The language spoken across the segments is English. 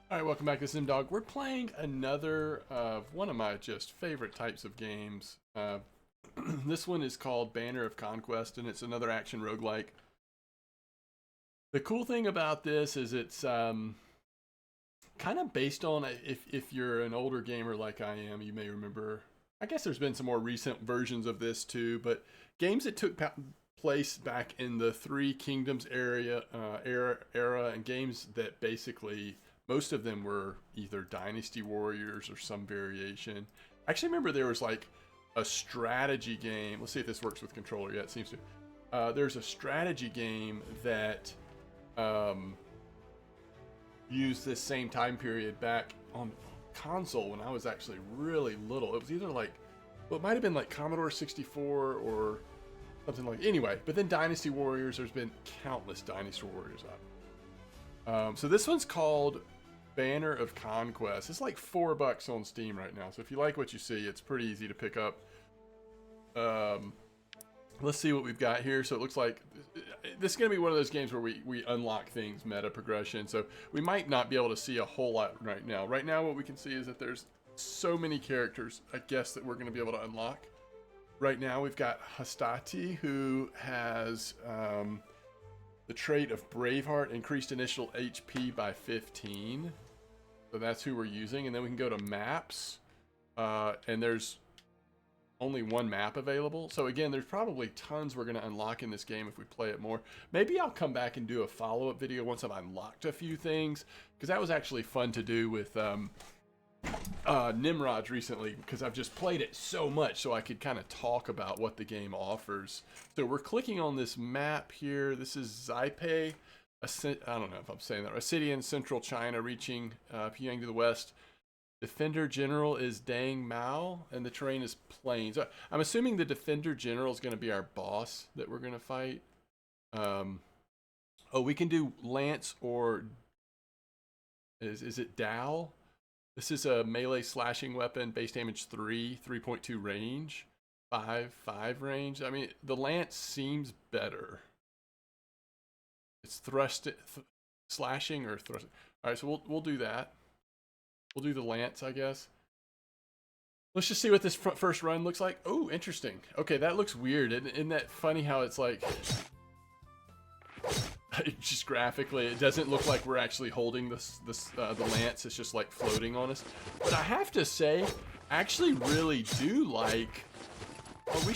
All right, welcome back to SimDog. We're playing another one of my just favorite types of games. This one is called Banner of Conquest, and it's another action roguelike. The cool thing about this is it's kind of based on, if you're an older gamer like I am, you may remember, I guess there's been some more recent versions of this too, but games that took place back in the Three Kingdoms era, and games that basically most of them were either Dynasty Warriors or some variation. I actually remember there was like a strategy game. Let's see if this works with controller. Yeah, it seems to. There's a strategy game that used this same time period back on console when I was actually really little. It was either like, well, it might have been like Commodore 64 or something like. Anyway, but then Dynasty Warriors. There's been countless Dynasty Warriors out. So this one's called Banner of Conquest. It's like $4 on Steam right now. So if you like what you see, it's pretty easy to pick up. Let's see what we've got here. So it looks like this is going to be one of those games where we unlock things, meta progression. So we might not be able to see a whole lot right now. Right now what we can see is that there's so many characters, I guess, that we're going to be able to unlock. Right now we've got Hastati, who has the trait of Braveheart, increased initial HP by 15. So that's who we're using. And then we can go to maps. And there's only one map available. So again, there's probably tons we're going to unlock in this game if we play it more. Maybe I'll come back and do a follow-up video once I've unlocked a few things. Because that was actually fun to do with Nimrods recently, because I've just played it so much so I could kind of talk about what the game offers. So we're clicking on this map here. This is Zaipei, I don't know if I'm saying that right. A city in central China reaching Pyongyang to the west. Defender General is Dang Mao, and the terrain is plains. I'm assuming the Defender General is going to be our boss that we're going to fight. Oh, we can do Lance or is it Dao? This is a melee slashing weapon, base damage 3, 3.2 range, 5 range. I mean, the Lance seems better. It's slashing or thrusting. All right, so we'll do that. We'll do the Lance, I guess. Let's just see what this first run looks like. Oh, interesting. Okay, that looks weird. Isn't that funny how it's like, just graphically, it doesn't look like we're actually holding the Lance. It's just like floating on us. But I have to say, I actually really do like. Oh,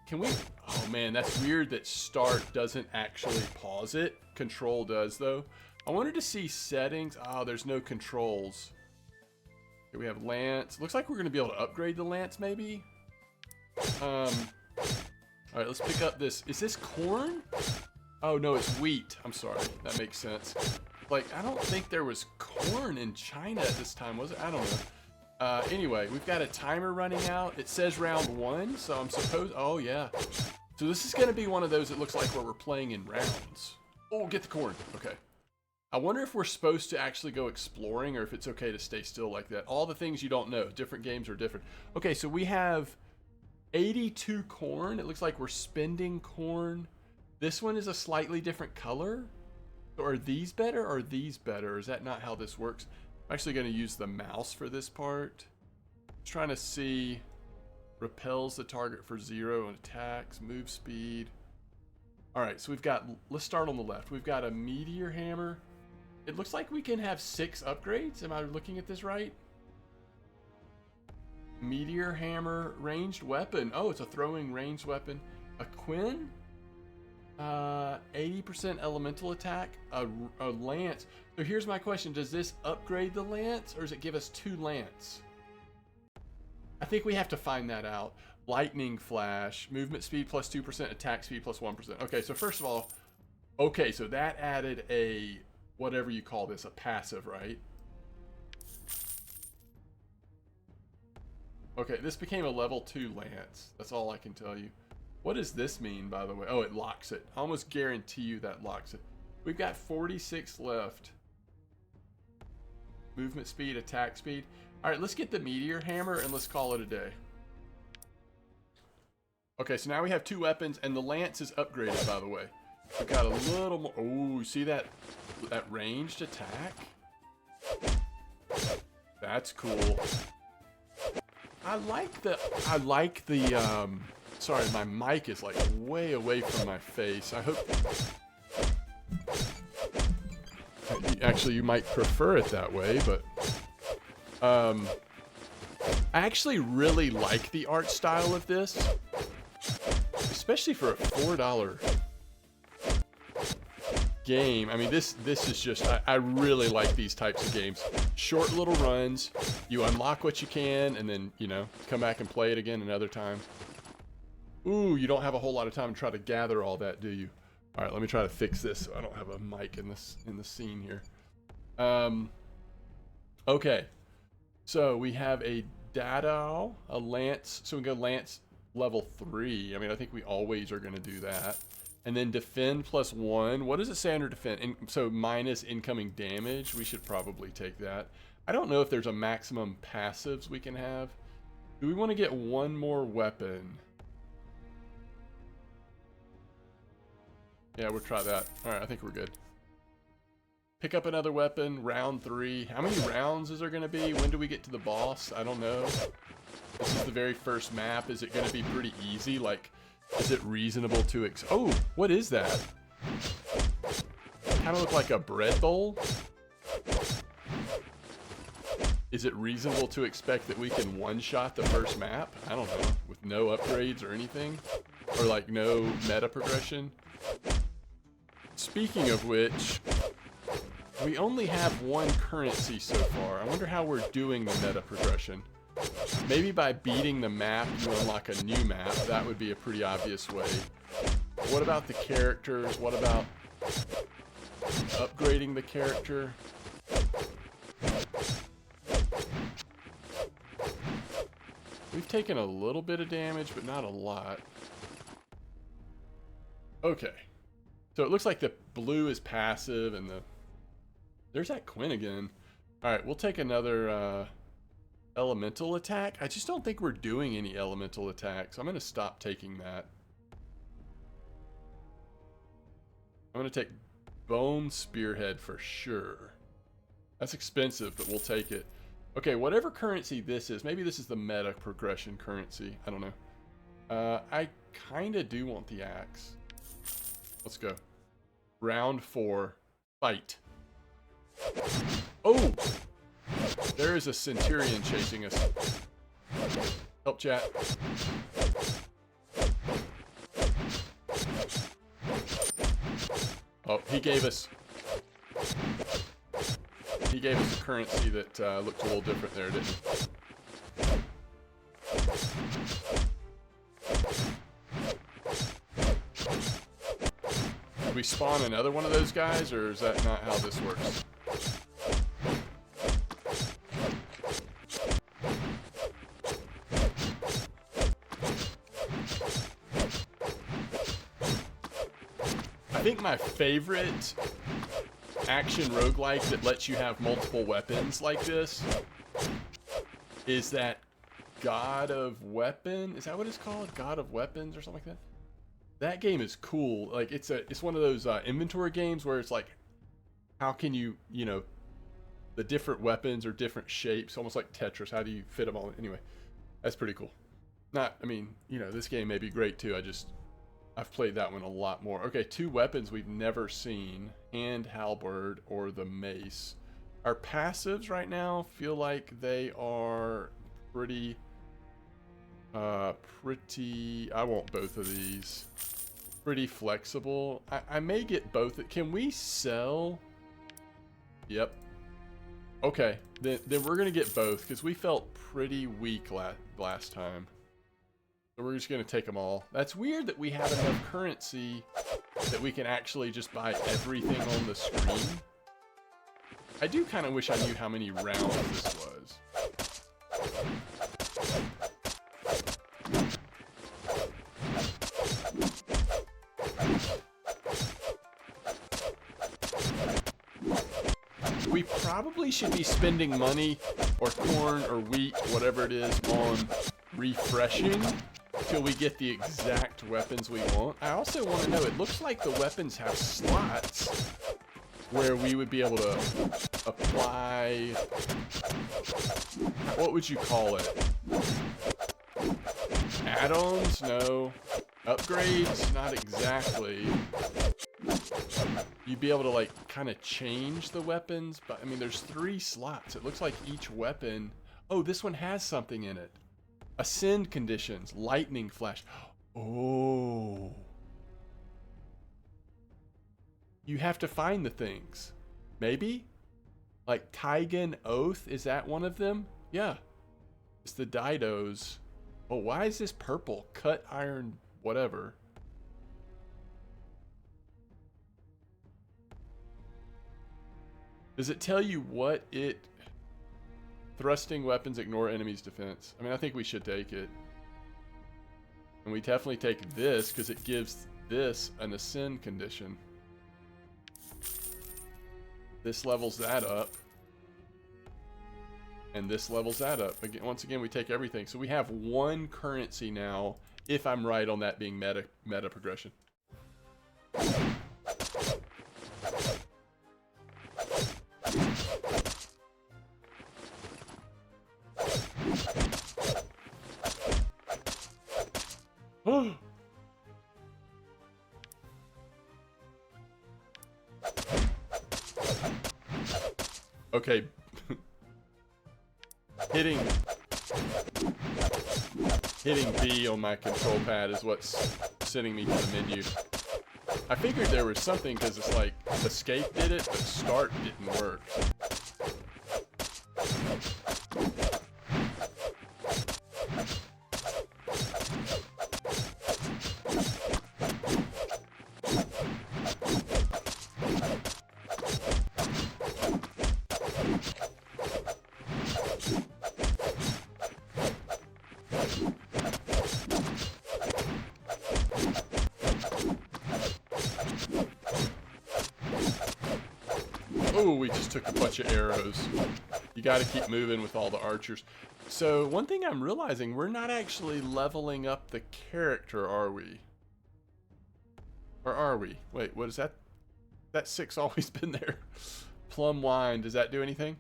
can we? Oh man, that's weird that start doesn't actually pause it. Control does though. I wanted to see settings. Oh, there's no controls. Okay, we have Lance. Looks like we're gonna be able to upgrade the Lance maybe. All right, let's pick up this. Is this corn? Oh no, it's wheat. I'm sorry. That makes sense. Like, I don't think there was corn in China at this time, was it? I don't know. Anyway, we've got a timer running out. It says round 1, so I'm supposed. Oh yeah. So this is gonna be one of those that looks like where we're playing in rounds. Oh, get the corn. Okay. I wonder if we're supposed to actually go exploring or if it's okay to stay still like that. All the things you don't know. Different games are different. Okay, so we have 82 corn. It looks like we're spending corn. This one is a slightly different color. So are these better or are these better? Or is that not how this works? I'm actually going to use the mouse for this part. Just trying to see. Repels the target for 0 and attacks. Move speed. Alright, so we've got, let's start on the left. We've got a meteor hammer. It looks like we can have 6 upgrades. Am I looking at this right? Meteor hammer, ranged weapon. Oh, it's a throwing ranged weapon. A Quinn? 80% elemental attack. A lance. So here's my question. Does this upgrade the lance or does it give us 2 lance? I think we have to find that out. Lightning flash. Movement speed plus 2%. Attack speed plus 1%. Okay, so first of all, okay, so that added a, whatever you call this, a passive, right? Okay, this became a level 2 lance. That's all I can tell you. What does this mean, by the way? Oh, it locks it. I almost guarantee you that locks it. We've got 46 left. Movement speed, attack speed. All right, let's get the meteor hammer and let's call it a day. Okay, so now we have 2 weapons and the lance is upgraded, by the way. We've got a little more. Oh, see that ranged attack? That's cool. I like the, sorry, my mic is like way away from my face. I hope, actually you might prefer it that way, but, I actually really like the art style of this, especially for a $4 game. I mean, this is just, I really like these types of games. Short little runs, you unlock what you can, and then, you know, come back and play it again another time. Ooh, you don't have a whole lot of time to try to gather all that, do you? All right, let me try to fix this so I don't have a mic in the scene here. Okay, so we have a Dado, a Lance, so we go Lance level 3. I mean, I think we always are going to do that. And then defend +1. What does it say under defend? So minus incoming damage. We should probably take that. I don't know if there's a maximum passives we can have. Do we want to get one more weapon? Yeah, we'll try that. All right, I think we're good. Pick up another weapon, round 3. How many rounds is there going to be? When do we get to the boss? I don't know. This is the very first map. Is it going to be pretty easy? Like, is it reasonable to oh, what is that? Kind of look like a bread bowl. Is it reasonable to expect that we can one-shot the first map? I don't know. With no upgrades or anything? Or like no meta progression? Speaking of which, we only have one currency so far. I wonder how we're doing the meta progression. Maybe by beating the map, you unlock a new map. That would be a pretty obvious way. What about the characters? What about upgrading the character? We've taken a little bit of damage, but not a lot. Okay. So it looks like the blue is passive, and there's that Quinn again. Alright, we'll take another, elemental attack. I just don't think we're doing any elemental attacks. I'm going to stop taking that. I'm going to take Bone Spearhead for sure. That's expensive, but we'll take it. Okay, whatever currency this is, maybe this is the meta progression currency. I don't know. I kind of do want the axe. Let's go. Round 4. Fight. Oh! There is a Centurion chasing us. Help, chat. Oh, he gave us a currency that looked a little different there, didn't he? Did we spawn another one of those guys, or is that not how this works? I think my favorite action roguelike that lets you have multiple weapons like this is that God of Weapon. Is that what it's called? God of Weapons or something like that? That game is cool. Like it's one of those inventory games where it's like, how can you, you know, the different weapons are different shapes, almost like Tetris. How do you fit them all? Anyway, that's pretty cool. I mean, you know, this game may be great too. I've played that one a lot more. Okay, 2 weapons we've never seen. Hand halberd or the mace. Our passives right now feel like they are pretty, I want both of these. Pretty flexible. I may get both. Can we sell? Yep. Okay, then we're gonna get both because we felt pretty weak last time. So we're just going to take them all. That's weird that we have enough currency that we can actually just buy everything on the screen. I do kind of wish I knew how many rounds this was. We probably should be spending money or corn or wheat, whatever it is, on refreshing till we get the exact weapons we want. I also want to know, it looks like the weapons have slots. where we would be able to apply, what would you call it? Add-ons? No. Upgrades? Not exactly. You'd be able to like kind of change the weapons, but I mean there's 3 slots. It looks like each weapon, oh, this one has something in it. Ascend conditions, lightning flash. Oh. You have to find the things. Maybe? Like Taigen Oath, is that one of them? Yeah. It's the Didos. Oh, why is this purple? Cut iron, whatever. Does it tell you what it... Thrusting weapons ignore enemy's defense. I mean, I think we should take it. And we definitely take this because it gives this an ascend condition. This levels that up. And this levels that up. Again, once again, we take everything. So we have 1 currency now, if I'm right on that being meta progression. Okay. Hitting B on my control pad is what's sending me to the menu. I figured there was something because it's like escape did it, but start didn't work. Oh, we just took a bunch of arrows. You got to keep moving with all the archers. So one thing I'm realizing, we're not actually leveling up the character, are we? Or are we? Wait, what is that? That 6 always been there. Plum wine, does that do anything?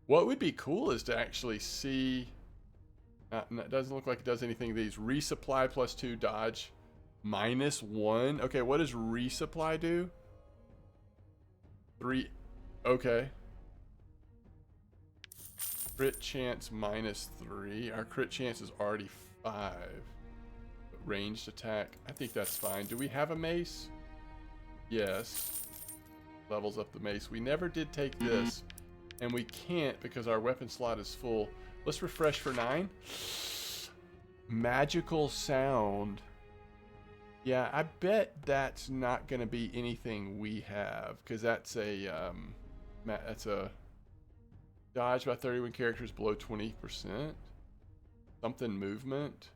What would be cool is to actually see... it doesn't look like it does anything. These resupply +2, dodge -1. Okay, what does resupply do? 3. Okay. Crit chance -3. Our crit chance is already 5. But ranged attack, I think that's fine. Do we have a mace? Yes. Levels up the mace. We never did take this. And we can't because our weapon slot is full. Let's refresh for 9. Magical sound. Yeah, I bet that's not going to be anything we have because that's a dodge by 31 characters below 20%. Something movement.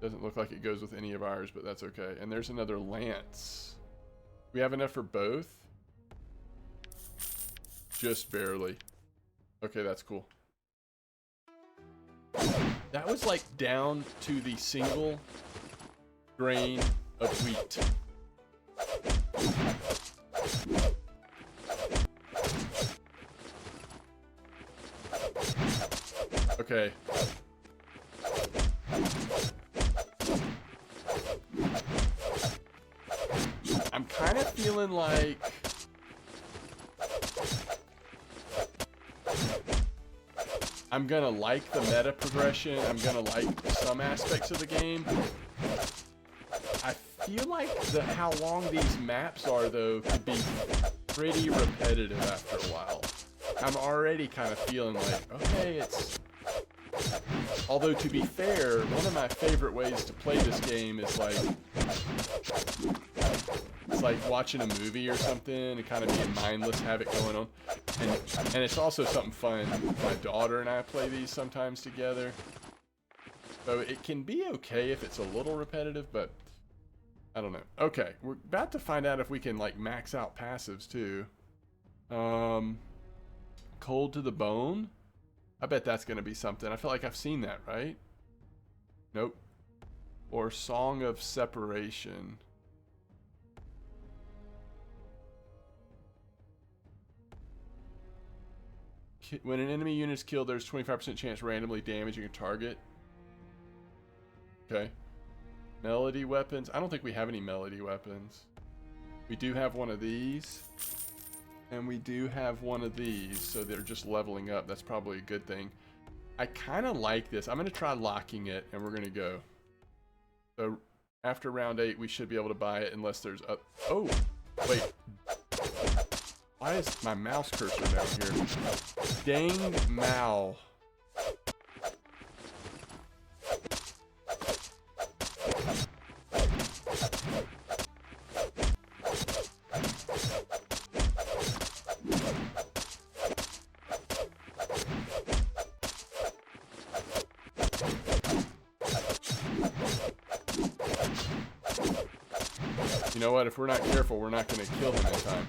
Doesn't look like it goes with any of ours, but that's okay. And there's another lance. We have enough for both? Just barely. Okay, that's cool. That was like down to the single grain of wheat. Okay. I'm kind of feeling like I'm gonna like the meta progression. I'm gonna like some aspects of the game. I feel like how long these maps are, though, could be pretty repetitive after a while. I'm already kind of feeling like, okay, it's... Although, to be fair, one of my favorite ways to play this game is like... It's like watching a movie or something and kind of being mindless, have it going on. And it's also something fun. My daughter and I play these sometimes together. So it can be okay if it's a little repetitive, but I don't know. Okay, we're about to find out if we can like max out passives too. Cold to the bone? I bet that's going to be something. I feel like I've seen that, right? Nope. or Song of Separation. When an enemy unit is killed, there's 25% chance randomly damaging a target. Okay. Melody weapons. I don't think we have any melody weapons. We do have one of these. And we do have one of these. So they're just leveling up. That's probably a good thing. I kind of like this. I'm going to try locking it. And we're going to go. So after round 8, we should be able to buy it. Unless there's a... Oh! Wait. Why is my mouse cursor down here? Dang Mal. You know what? If we're not careful, we're not going to kill him in time.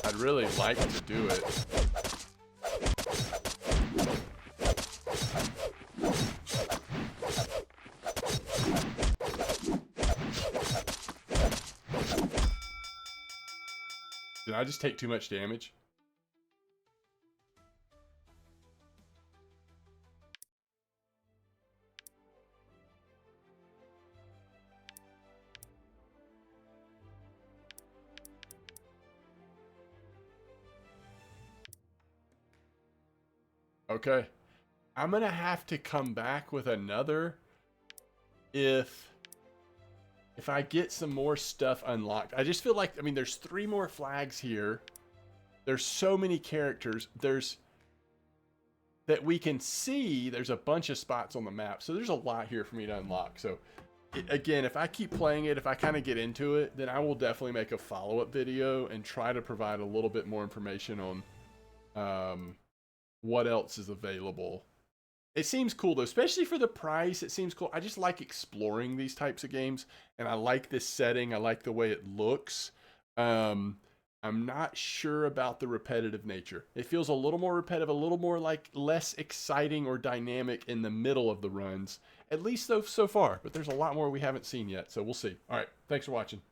I'd really like to do it. Did I just take too much damage? Okay. I'm going to have to come back with another if I get some more stuff unlocked. I just feel like, I mean, there's 3 more flags here. There's so many characters. There's that we can see. There's a bunch of spots on the map. So there's a lot here for me to unlock. So again, if I keep playing it, if I kind of get into it, then I will definitely make a follow-up video and try to provide a little bit more information on what else is available. It seems cool though, especially for the price. It seems cool. I just like exploring these types of games, and I like this setting. I like the way it looks. I'm not sure about the repetitive nature. It feels a little more repetitive, a little more like less exciting or dynamic in the middle of the runs, at least so far. But there's a lot more we haven't seen yet, so we'll see. All right, thanks for watching.